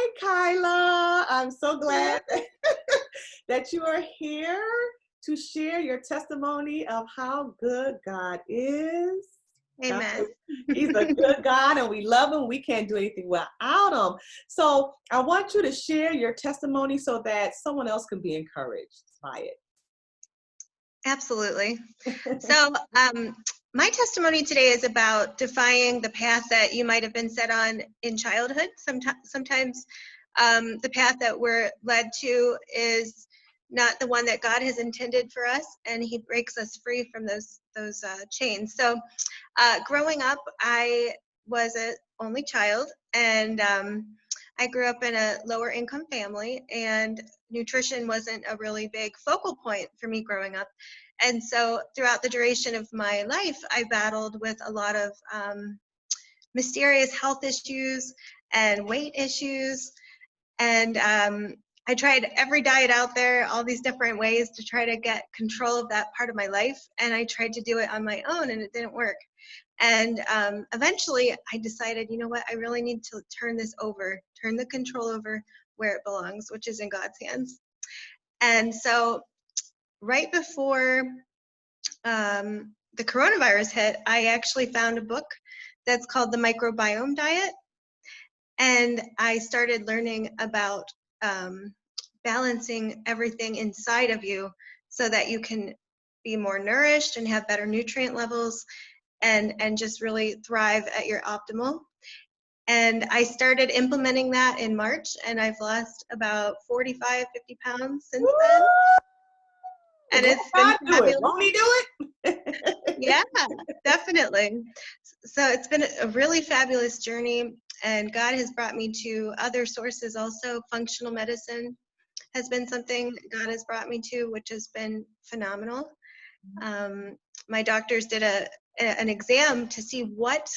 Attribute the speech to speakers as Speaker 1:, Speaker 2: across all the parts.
Speaker 1: Hi, Kyla. I'm so glad that you are here to share your testimony of how good God is. God
Speaker 2: Amen.
Speaker 1: He's a good God and we love him. We can't do anything without him. So I want you to share your testimony so that someone else can be encouraged by
Speaker 2: Absolutely.
Speaker 1: it.
Speaker 2: So, my testimony today is about defying the path that you might have been set on in childhood. Sometimes the path that we're led to is not the one that God has intended for us, and He breaks us free from those chains. So, growing up, I was an only child, and I grew up in a lower income family, and nutrition wasn't a really big focal point for me growing up. And so throughout the duration of my life, I battled with a lot of mysterious health issues and weight issues. And I tried every diet out there, all these different ways to try to get control of that part of my life. And I tried to do it on my own, and it didn't work. And eventually I decided, you know what, I really need to turn the control over where it belongs, which is in God's hands. And so right before the coronavirus hit, I actually found a book that's called The Microbiome Diet. And I started learning about balancing everything inside of you so that you can be more nourished and have better nutrient levels and just really thrive at your optimal. And I started implementing that in March, and I've lost about 45, 50 pounds since then. And
Speaker 1: Won't
Speaker 2: it's been
Speaker 1: God do it?
Speaker 2: fabulous.
Speaker 1: Won't he do it?
Speaker 2: Yeah, definitely. So it's been a really fabulous journey, and God has brought me to other sources also. Functional medicine has been something God has brought me to, which has been phenomenal. My doctors did an exam to see what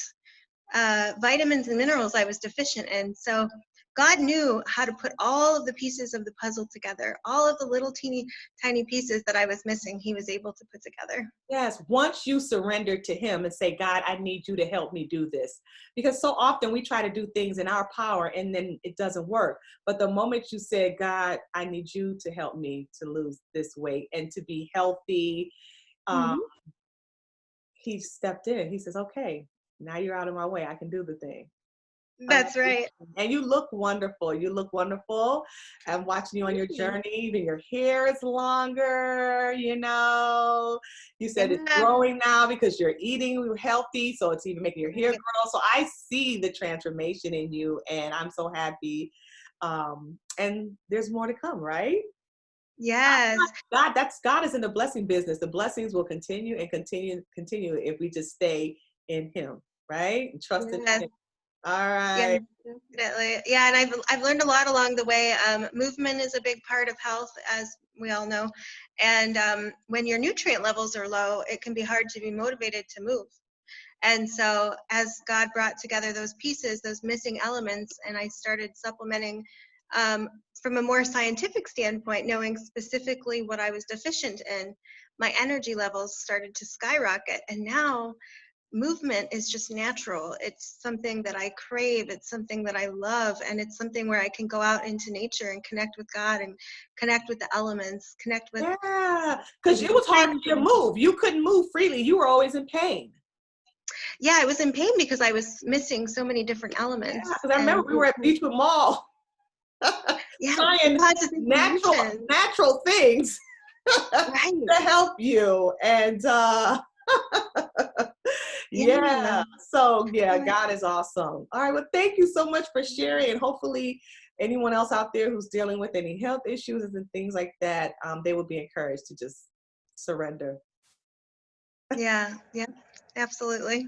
Speaker 2: vitamins and minerals I was deficient in. So God knew how to put all of the pieces of the puzzle together, all of the little teeny tiny pieces that I was missing, He was able to put together.
Speaker 1: Yes, once you surrender to him and say, God, I need you to help me do this. Because so often we try to do things in our power and then it doesn't work. But the moment you said, God, I need you to help me to lose this weight and to be healthy, um,
Speaker 2: Hmm.
Speaker 1: he stepped in. He says, okay, now you're out of my way. I can do the thing.
Speaker 2: That's right.
Speaker 1: And you look wonderful. You look wonderful. I'm watching you on your
Speaker 2: Mhm.
Speaker 1: journey. Even your hair is longer, you know. You said it's
Speaker 2: Yeah.
Speaker 1: growing now because you're eating healthy. So it's even making your hair
Speaker 2: Right.
Speaker 1: grow. So I see the transformation in you and I'm so happy. And there's more to come, right?
Speaker 2: Yes.
Speaker 1: God is in the blessing business. The blessings will continue and continue if we just stay in him, right? And trust in
Speaker 2: Yes.
Speaker 1: him. All
Speaker 2: Yeah,
Speaker 1: right.
Speaker 2: definitely. Yeah, and I've learned a lot along the way. Movement is a big part of health, as we all know. And when your nutrient levels are low, it can be hard to be motivated to move. And so, as God brought together those pieces, those missing elements, and I started supplementing um, from a more scientific standpoint, knowing specifically what I was deficient in, my energy levels started to skyrocket. And now movement is just natural. It's something that I crave. It's something that I love. And it's something where I can go out into nature and connect with God and connect with the elements, connect with
Speaker 1: Yeah, because it
Speaker 2: the
Speaker 1: was hard for
Speaker 2: trees.
Speaker 1: you to move. You couldn't move freely. You were always in pain.
Speaker 2: Yeah, I was in pain because I was missing so many different
Speaker 1: Yeah,
Speaker 2: elements.
Speaker 1: because I remember
Speaker 2: And
Speaker 1: we were at Beechwood Mall
Speaker 2: yeah, it
Speaker 1: trying
Speaker 2: causes
Speaker 1: natural
Speaker 2: inflammation.
Speaker 1: natural things
Speaker 2: Right.
Speaker 1: to help you. And
Speaker 2: Yeah.
Speaker 1: yeah, so yeah,
Speaker 2: Yeah.
Speaker 1: God is awesome. All right, well, thank you so much for sharing. And hopefully anyone else out there who's dealing with any health issues and things like that, they will be encouraged to just surrender.
Speaker 2: Yeah. Yeah. Absolutely.